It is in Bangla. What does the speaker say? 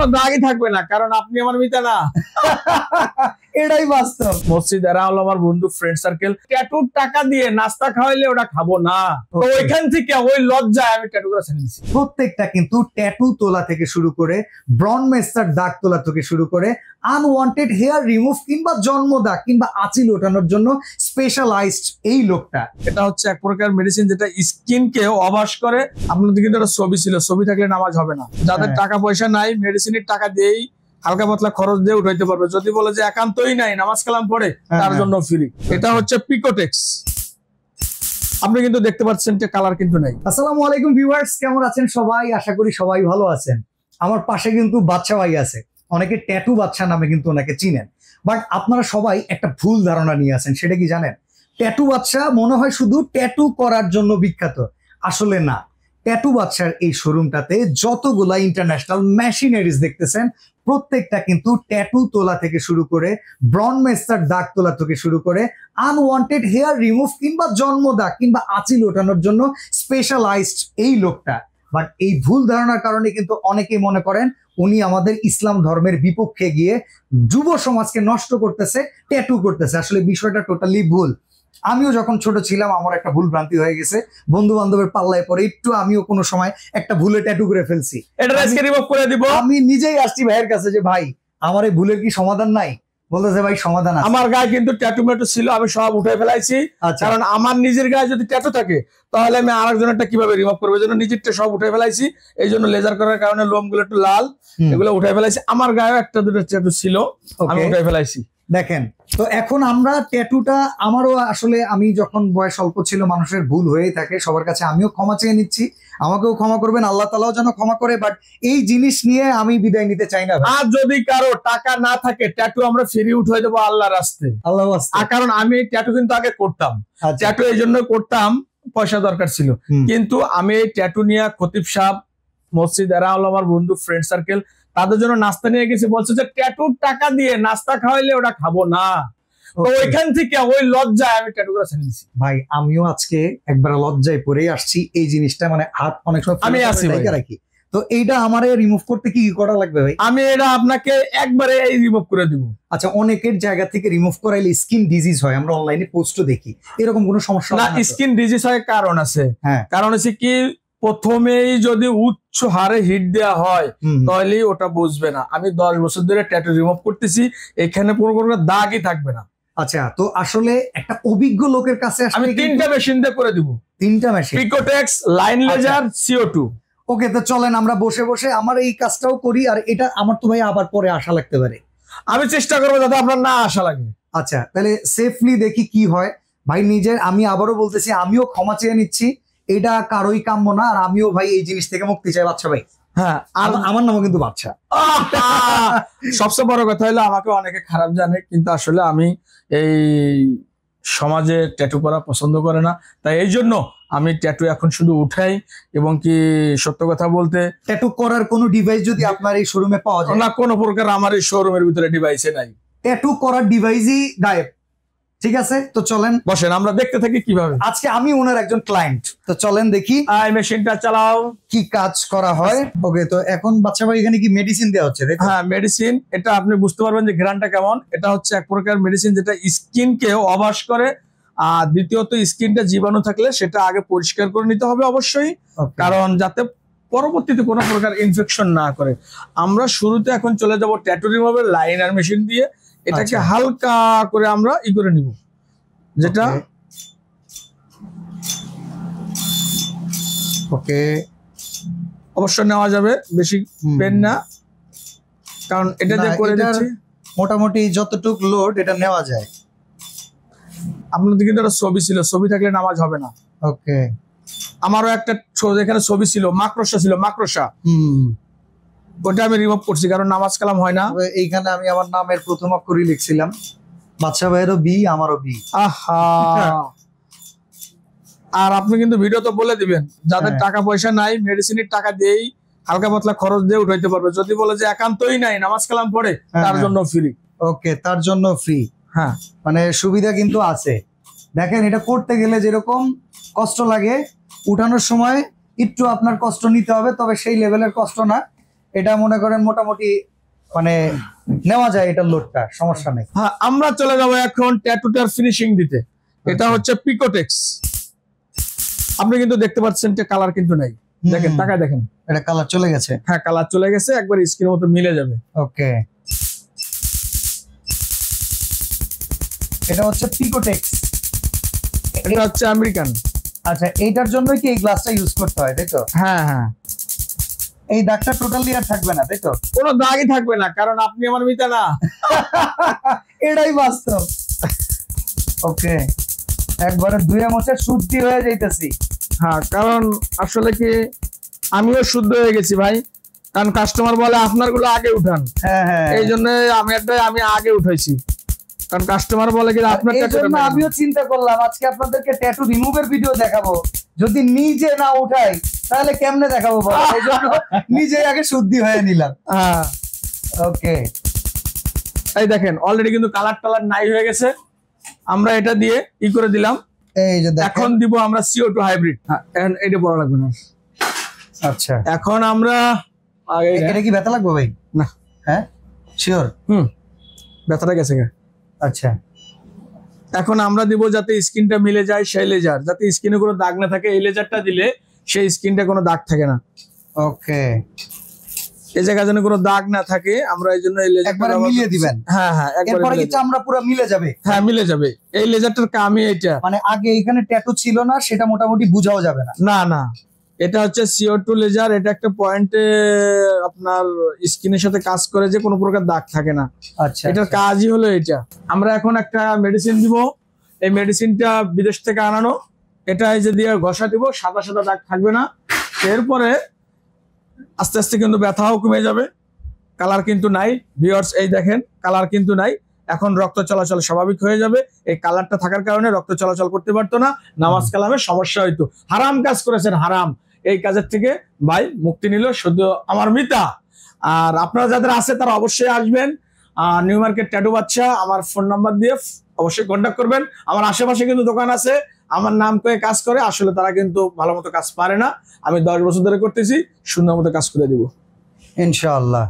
কোনো দাগই থাকবে না, কারণ আপনি আমার মিতা না। এটাই বাস্তব। মসজিদ এরা হলো আমার বন্ধু, ফ্রেন্ড সার্কেল। ট্যাটুর টাকা দিয়ে নাস্তা খাওয়াইলে ওটা খাবো না, তো ওইখান থেকে ওই লজ্জায় আমি ট্যাটু করে ছেড়ে দিচ্ছি। প্রত্যেকটা কিন্তু ট্যাটু তোলা থেকে শুরু করে ব্রন মেস্টার দাগ তোলা থেকে শুরু করে আনওয়ান্টেড হেয়ার রিমুভ কিংবা জন্ম দাগ কিংবা আঁচিল ওঠানোর জন্য স্পেশালাইজড এই লোকটা। এটা হচ্ছে এক প্রকার মেডিসিন যেটা স্কিনকে অবাস করে। আপনাদের কিন্তু একটা ছবি ছিল, ছবি থাকলে নামাজ হবে না। যাদের টাকা পয়সা নাই মেডিসিনের টাকা দিয়েই হালকা পাতলা খরচ দিয়ে উঠাইতে পারবে। যদি বলে যে একান্তই নাই, নামাজ কালাম পড়ে, তার জন্য ফ্রি। এটা হচ্ছে পিকোটেক্স। আপনি কিন্তু দেখতে পাচ্ছেন যে কালার কিন্তু নাই। আসসালামু আলাইকুম ভিউয়ার্স, কেমন আছেন সবাই? আশা করি সবাই ভালো আছেন। আমার পাশে কিন্তু বাচ্চা ভাই আছে, অনেকে ট্যাটু বাচ্চা নামে কিন্তু ওনাকে চিনেন। বাট আপনারা সবাই একটা ভুল ধারণা নিয়ে আছেন। সেটা কি জানেন? ট্যাটু বাচ্চা মনে হয় শুধু ট্যাটু করার জন্য বিখ্যাত। আসলে না। ট্যাটু বাচ্চার এই শোরুমটাতে যতগুলা ইন্টারন্যাশনাল মেশিনারিজ দেখতেছেন, প্রত্যেকটা কিন্তু ট্যাটু তোলা থেকে শুরু করে ব্রন মেস্টার দাগ তোলা থেকে শুরু করে আনওয়ান্টেড হেয়ার রিমুভ কিংবা জন্ম দাগ কিংবা আঁচিল ওঠানোর জন্য স্পেশালাইজড এই লোকটা। বাট এই ভুল ধারণার কারণে কিন্তু অনেকেই মনে করেন উনি আমাদের ইসলাম ধর্মের বিপক্ষে গিয়ে যুব সমাজকে নষ্ট করতেছে, ট্যাটু করতেছে। আসলে বিষয়টা টোটালি ভুল। আমিও যখন ছোট ছিলাম আমার একটা ভুল ভ্রান্তি হয়ে গেছে, বন্ধু বান্ধবের পাল্লায় পরে একটু আমিও কোনো সময় একটা ভুলে ট্যাটু করে ফেলছি। এটা আজকে রিমুভ করে দিব। আমি নিজেই আসছি ভাইয়ের কাছে যে ভাই আমার এই ভুলের কি সমাধান নাই? বলতেছে ভাই সমাধান আছে। আমার গায়ে কিন্তু ট্যাটু মেটু ছিল, আমি সব উঠে ফেলাইছি। কারণ আমার নিজের গায়ে যদি ট্যাটু থাকে তাহলে আমি আরেকজনেরটা কিভাবে রিমুভ করবো? এই জন্য নিজেরটা সব উঠে ফেলাইছি। এই জন্য লেজার করার কারণে লোমগুলো একটু লাল, এগুলো উঠে ফেলাইছি। আমার গায়ে একটা দুটো ট্যাটু ছিল, আমি উঠে ফেলাইছি। দেখেন, তো এখন আমরা ট্যাটুটা, আমারও আসলে আমি যখন বয়স অল্প ছিল, মানুষের ভুল হয়েই থাকে। সবার কাছে আমিও ক্ষমা চেয়ে নিচ্ছি, আমাকেও ক্ষমা করবেন, আল্লাহ তাআলাও যেন ক্ষমা করে। বাট এই জিনিস নিয়ে আমি বিদায় নিতে চাই না। আর যদি কারো টাকা না থাকে, ট্যাটু আমরা ফ্রি উঠাই দেবো আল্লাহর রাস্তায়। আল্লাহ কারণ আমি ট্যাটু কিন্তু আগে করতাম, ট্যাটু এই জন্য করতাম, পয়সা দরকার ছিল। কিন্তু আমি এই ট্যাটু নিয়ে খতিব সাহেব, মসজিদ এরা হলো আমার বন্ধু, ফ্রেন্ড সার্কেল, তাদের জন্য নাস্তা নিয়ে গেছি। বলছে যে ট্যাটুর টাকা দিয়ে নাস্তা খাওয়াইলে ওটা খাবো না, তো ওইখান থেকে ওই লজ্জায় আমি ট্যাটু করে ছেড়ে দিয়েছি। ভাই আমিও আজকে একবার লজ্জায় পড়ে আসছি। এই জিনিসটা মানে হাত অনেক সময় আমি আসি রাখি। তো এইটা আমারে রিমুভ করতে কি করা লাগবে ভাই? আমি এটা আপনাকে একবারে এই রিমুভ করে দিব। আচ্ছা, অনেকের জায়গা থেকে রিমুভ করাইলে স্কিন ডিজিজ হয়, আমরা অনলাইনে পোস্টও দেখি। এরকম কোনো সমস্যা না? স্কিন ডিজিজ হয় কারণ আছে। কারণ হচ্ছে কি, প্রথমেই যদি উচ্চ হারে হিট দেওয়া হয় তাহলে ওটা বুঝবে না। আমি 10 বছর ধরে ট্যাটু রিমুভ করতেছি, এখানে কোনো দাগই থাকবে না। আচ্ছা, তো আসলে একটা অভিজ্ঞ লোকের কাছে আমি 3টা মেশিন দিয়ে করে দিব। 3টা মেশিন, পিকোটেক্স, লাইন লেজার, CO2। ওকে, তো চলেন আমরা বসে বসে আমার এই কাজটাও করি। আর এটা আমার তো ভাই আবার পরে আশা লাগতে পারে। আমি চেষ্টা করবো যাতে আপনার না আশা লাগে। আচ্ছা, তাহলে সেফলি দেখি কি হয়। ভাই নিজের, আমি আবারও বলতেছি, আমিও ক্ষমা চেয়ে নিচ্ছি। এটা কারোই কাম্য না। আর আমিও ভাই এই জিনিস থেকে মুক্তি চাই। বাচ্চা ভাই, হ্যাঁ, আমার নামও কিন্তু বাচ্চা। সবচেয়ে বড় কথা হলো আমাকে অনেকে খারাপ জানে, কিন্তু আসলে আমি এই সমাজে ট্যাটু করা পছন্দ করে না। তাই এই জন্য আমি ট্যাটু এখন শুধু উঠাই। এবং কি সত্য কথা বলতে, ট্যাটু করার কোনো ডিভাইস যদি আপনার এই শোরুমে পাওয়া যায়? না, কোনো প্রকার আমার এই শোরুমের ভিতরে ডিভাইসে নাই। ট্যাটু করার ডিভাইসই গায়েব। ঠিক আছে, তো চলেন বসেন আমরা দেখতে থাকি কিভাবে। আজকে আমি ওনার একজন ক্লায়েন্ট, তো চলেন দেখি এই মেশিনটা চালাও, কি কাজ করা হয়। ওকে, তো এখন বাচ্চা ভাই এখানে কি মেডিসিন দেওয়া হচ্ছে? হ্যাঁ, মেডিসিন। এটা আপনি বুঝতে পারবেন যে ঘ্রাণটা কেমন। এটা হচ্ছে এক প্রকার মেডিসিন যেটা স্কিনকে অবাস করে। আর দ্বিতীয়ত, স্কিনটা জীবাণু থাকলে সেটা আগে পরিষ্কার করে নিতে হবে অবশ্যই, কারণ যাতে পরবর্তীতে কোনো প্রকার ইনফেকশন না করে। আমরা শুরুতে এখন চলে যাব ট্যাটু রিমুভার লাইনার মেশিন দিয়ে। এটাকে হালকা করে আমরা করে নিব, যেটা ওকে অবশ্যই নেওয়া যাবে, বেশি পেন না, কারণ এটা যে করে দিচ্ছি মোটামুটি যতটুকু লোড এটা নেওয়া যায়। আপনাদের কিন্তু একটা ছবি ছিল, ছবি থাকলে নামাজ হবে না। ওকে, আমারও একটা এখানে ছবি ছিল, মাকড়সা ছিল, মাকড়সা। ওটা আমি রিমুভ করছি, কারণ নামাজ কালাম হয় না। এইখানে আমি আমার নামের প্রথম অক্ষরই লিখছিলাম। বাচ্চা ভাইয়েরও বি, আমারও বি। আহা, আর আপনি কিন্তু ভিডিও তো বলে দিবেন, যাদের টাকা পয়সা নাই মেডিসিনের টাকা দিয়েই হালকা পাতলা খরচ দিয়ে উঠাইতে পারবে। যদি বলে যে একান্তই নাই, নামাজ কালাম পড়ে, তার জন্য ফ্রি। ওকে, তার জন্য ফ্রি। হ্যাঁ, মানে সুবিধা কিন্তু আছে। দেখেন, এটা করতে গেলে যেরকম কষ্ট লাগে, উঠানোর সময় একটু আপনার কষ্ট নিতে হবে, তবে সেই লেভেলের কষ্ট না। এটা মনে করেন মোটামুটি মানে নেওয়া যায়, এটার লোডটা সমস্যা নেই। হ্যাঁ, আমরা চলে যাবো এখন ট্যাটুটার ফিনিশিং দিতে। এটা হচ্ছে পিকোটেক্স। আপনি কিন্তু দেখতে পাচ্ছেন যে কালার কিন্তু নাই, দেখেন তাকায় দেখেন, এটা কালার চলে গেছে। হ্যাঁ কালার চলে গেছে, একবার স্ক্রিনের মতো মিলে যাবে। ওকে, এটা হচ্ছে পিকোটেক্স, এটা হচ্ছে আমেরিকান। আচ্ছা, এইটার জন্যই কি এই গ্লাসটা ইউজ করতে হয়, তাই তো? হ্যাঁ হ্যাঁ, এই দাগটা টোটালি আর থাকবে না, তাই তো? কোনো দাগই থাকবে না, কারণ আপনি আমার মিতা না। এটাই বাস্তব। ওকে, একবারে দুই মোচে শুদ্ধি হয়ে যাইতেছি। হ্যাঁ, কারণ আসলে কি আমিও শুদ্ধ হয়ে গেছি ভাই, কারণ কাস্টমার বলে আপনার গুলো আগে উঠান। হ্যাঁ হ্যাঁ, এই জন্য আমি আগে উঠাইছি, কারণ কাস্টমার বলে কি আপনার এই জন্য আমিও চিন্তা করলাম আজকে আপনাদেরকে ট্যাটু রিমুভের ভিডিও দেখাবো, যদি নিজে না উঠাই তাহলে কেমনে দেখাবো বলো, এই জন্য নিজে আগে শুদ্ধি হয়ে নিলাম। হ্যাঁ, ওকে, এই দেখেন অলরেডি কিন্তু কালার টালার নাই হয়ে গেছে। আমরা এটা দিয়ে ই করে দিলাম। এই যে এখন দিব আমরা CO2 হাইব্রিড। হ্যাঁ, এটা বড় লাগবে না। আচ্ছা, এখন আমরা এটা কি ব্যথা লাগবে ভাই? না। হ্যাঁ শিওর? ব্যথাটা গেছে। আচ্ছা, এখন আমরা দিব যাতে স্কিনটা মিলে যায় সেই লেজার, যাতে স্কিনে কোনো দাগ না থাকে। এই লেজারটা দিলে সেই স্কিনটা কোনো দাগ থাকে না। ওকে, এই জায়গায় যেন কোনো দাগ না থাকে, আমরা এই জন্য এই লেজারটা একবারে মিলিয়ে দিবেন। হ্যাঁ হ্যাঁ, এরপরে কি চামড়া পুরো মিলে যাবে? হ্যাঁ মিলে যাবে। এই লেজারটার কামই এটা। মানে আগে এখানে ট্যাটু ছিল না, সেটা মোটামুটি বুঝাও যাবে না। না না, এটা হচ্ছে CO2 লেজার। এটা একটা পয়েন্টে আপনার স্কিনের সাথে কাজ করে যে কোনো প্রকার দাগ থাকে না। আচ্ছা, এটার কাজই হলো এটা। আমরা এখন একটা মেডিসিন দিব। এই মেডিসিনটা বিদেশ থেকে আনানো। এটা এই যে দিয়ে ঘষা দিব, সাদা সাদা দাগ থাকবে না। এরপরে আস্তে আস্তে কিন্তু ব্যথাও কমে যাবে। কালার কিন্তু নাই ভিউয়ার্স, এই দেখেন কালার কিন্তু নাই। এখন রক্ত চলাচল স্বাভাবিক হয়ে যাবে। এই কালারটা থাকার কারণে রক্ত চলাচল করতে পারতো না, নামাজ কালামে সমস্যা হইতো। হারাম কাজ করেছেন, হারাম। এই কাজের থেকে ভাই মুক্তি নিল শুধু আমার মিতা। আর আপনারা যাদের আছে তারা অবশ্যই আসবেন নিউ মার্কেট ট্যাটু বাচ্চা। আমার ফোন নাম্বার দিয়ে অবশ্যই কন্ট্যাক্ট করবেন। আমার আশেপাশে কিন্তু দোকান আছে, আমার নাম করে কাজ করে, আসলে তারা কিন্তু ভালো মতো কাজ পারে না। আমি 10 বছর ধরে করতেছি, সুন্দর মতো কাজ করে দিব ইনশাআল্লাহ।